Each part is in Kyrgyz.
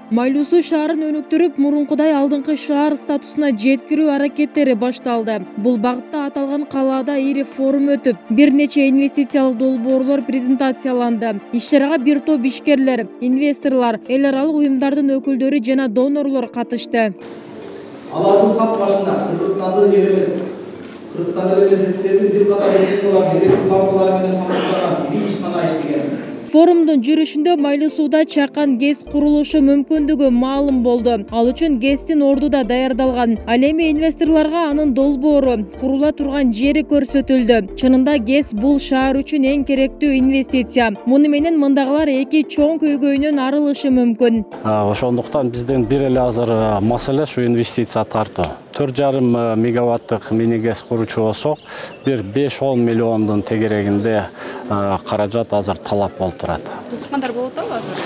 Майлуу Суу шаарын өнүктүрүп, мурункудай алдыңкы шаар статусуна жеткирүү аракеттери башталды. Бул багытта аталган калаада ири форум өтүп, бир нече инвестициялык долбоорлор презентацияланды. Иш-чарага бир топ ишкерлер, инвесторлор, эл аралык уюмдардын өкүлдөрү жана донорлор катышты. Алардын сап башында Кыргызстандын эле СССРдин бир катар мемлекеттик фабрикалары менен камтылган ири ишкана иштеген. Форумдун жүрүшүндө Майлуу Сууда чакан ГЭС курулушу мүмкүндүгү маалым болду. Ал үчүн ГЭСтин ордуда даярдалган. Ал эми инвесторлорго анын долбоору, курула турган жери көрсөтүлдү. Чынында ГЭС бул шаар үчүн эң керектүү инвестиция. Муну менен мындагылар эки чоң көйгөйүнөн арылышы мүмкүн. Ошондуктан бизден бир эле азыр маселе ушу инвестиция тартуу. 4,5 мегаваттык мини ГЭС куручу болсок, бир 5-10 миллиондун тегерегинде каражат азыр талап болуп турат. Кызыккандар болот азыр?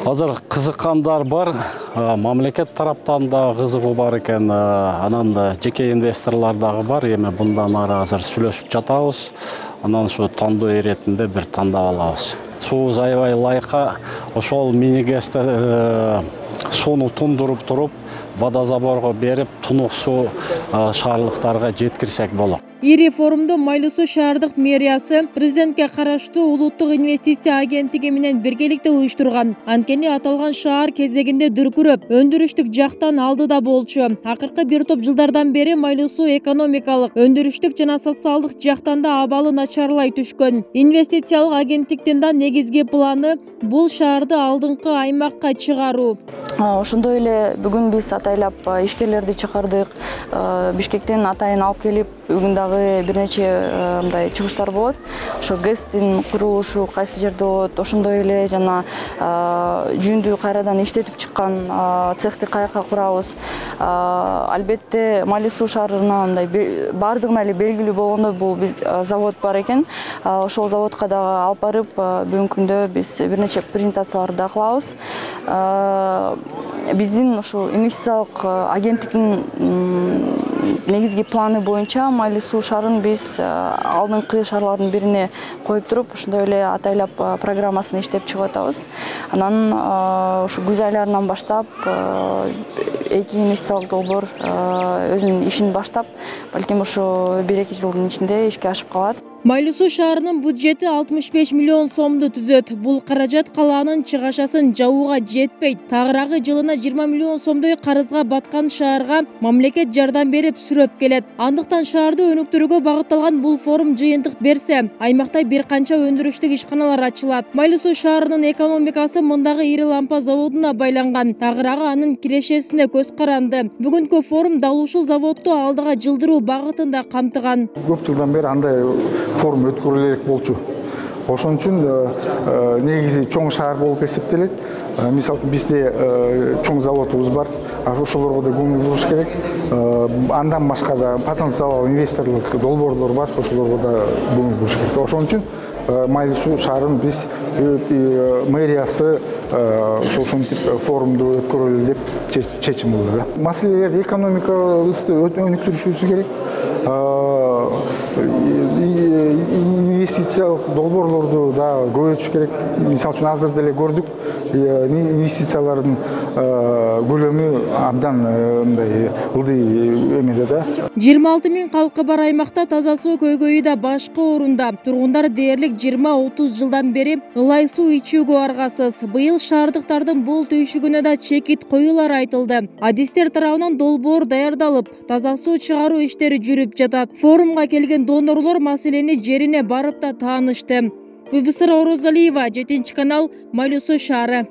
Азыр кызыккандар бар, мамлекет тараптан да кызыгуу бар экен, анан жеке инвесторлор дагы бар. Эми bundan ары азыр сүйлөшүп жатабыз. Анан ушу тандоо иретинде бир тандап алабыз. Суубуз аябай лайка, ошол мини ГЭСте сууну тундуруп туруп, водозаборго берип, тунук суу шаарлыктарга жеткирсек болот. Ири форумду Майлуу Суу шаардык мэриясы президентке караштуу улуттук инвестиция агенттиги менен биргеликте уюштурган. Анткени аталган шаар кезегинде дүркүрөп, өндүрүштүк жактан алдыда болчу. Акыркы бир топ жылдардан бери Майлуу Суу экономикалык, өндүрүштүк жана социалдык жактан да абалы начарлай түшкөн. Инвестициялык агенттиктин да негизги планы бул шаарды алдыңкы аймакка чыгаруу. Ошондой эле бүгүн биз атайлап ишкерлерди чакырдык. Бишкектен атайын алып келип, бүгүн дагы бир нече мындай чыгыштар болот. Ошо ГЭСтин курулушу кайсы жерде болот, ошондой эле жана жүндү кайрадан иштетип чыккан цехти каяка курабыз. Албетте Майлуу Суу шаарына мындай бардыгына эле белгилүү болгондой бул завод бар экен. Ошол заводко дагы алып барып, бүгүнкү күндө биз бир нече презентацияларды да кылабыз. Биздин ушу инвестициялык агенттиктин негизги планы боюнча Майлуу Суу шаарын биз алдыңкы шаарлардын бирине коюп туруп, ошондой эле атайлап программасын иштеп чыгып атабыз. Анан ушу күз айларынан баштап эки инвестициялык долбоор өзүнүн ишин баштап, балким ушу 1-2 жылдын ичинде ишке ашып калат. Майлуу Суу шаарынын бюджети 65 миллион сомду түзөт. Бул каражат калаанын чыгашасын жабууга жетпейт. Тагыраагы жылына 20 миллион сомдой карызга баткан шаарга мамлекет жардам берип сүрөп келет. Андыктан шаарды өнүктүрүүгө багытталган бул форум жыйынтык берсе, аймакта бир канча өндүрүштүк ишканалар ачылат. Майлуу Суу шаарынын экономикасы мындагы ири лампа заводуна байланган. Тагыраагы анын кирешесине көз каранды. Бүгүнкү форум дал ушул заводду алдыга жылдыруу багытында камтыган. Көп жылдан бери андай форум өткөрүлө элек болчу. Ошон үчүн негизи чоң шаар болуп эсептелет. Мисалы бизде чоң заводубуз бар. Ошолорго да көңүл буруш керек. Андан башка да потенциал инвесторлук долбоорлор бар. Ошолорго да көңүл буруш керек. Ошон үчүн Майлуу Суу шаарын биз мэриясы ушинтип форумду өткөрөлү деп чечим кылды. Маселелер экономикабызды өнүктүрүшүбүз керек. Инвестициялык долбоорлорду да көбөйтүш керек. Мисалы үчүн азыр деле көрдүк, инвестициялардын көлөмү абдан мындай ылдый эмеде да. 26 миң калкы бар аймакта таза суу көйгөйү да башкы орунда. Тургундар дээрлик 20-30 жылдан бери ылай суу ичүүгө аргасыз. Быйыл шаардыктардын бул түйшүгүнө да чекит коюлары айтылды. Адистер тарабынан долбоор даярдалып, таза суу чыгаруу иштери жүрүп жатат. Форумга келген донорлор маселени жерине барып да таанышты. Бибисара Орозалиева, 7 канал, Майлуу Суу шаары.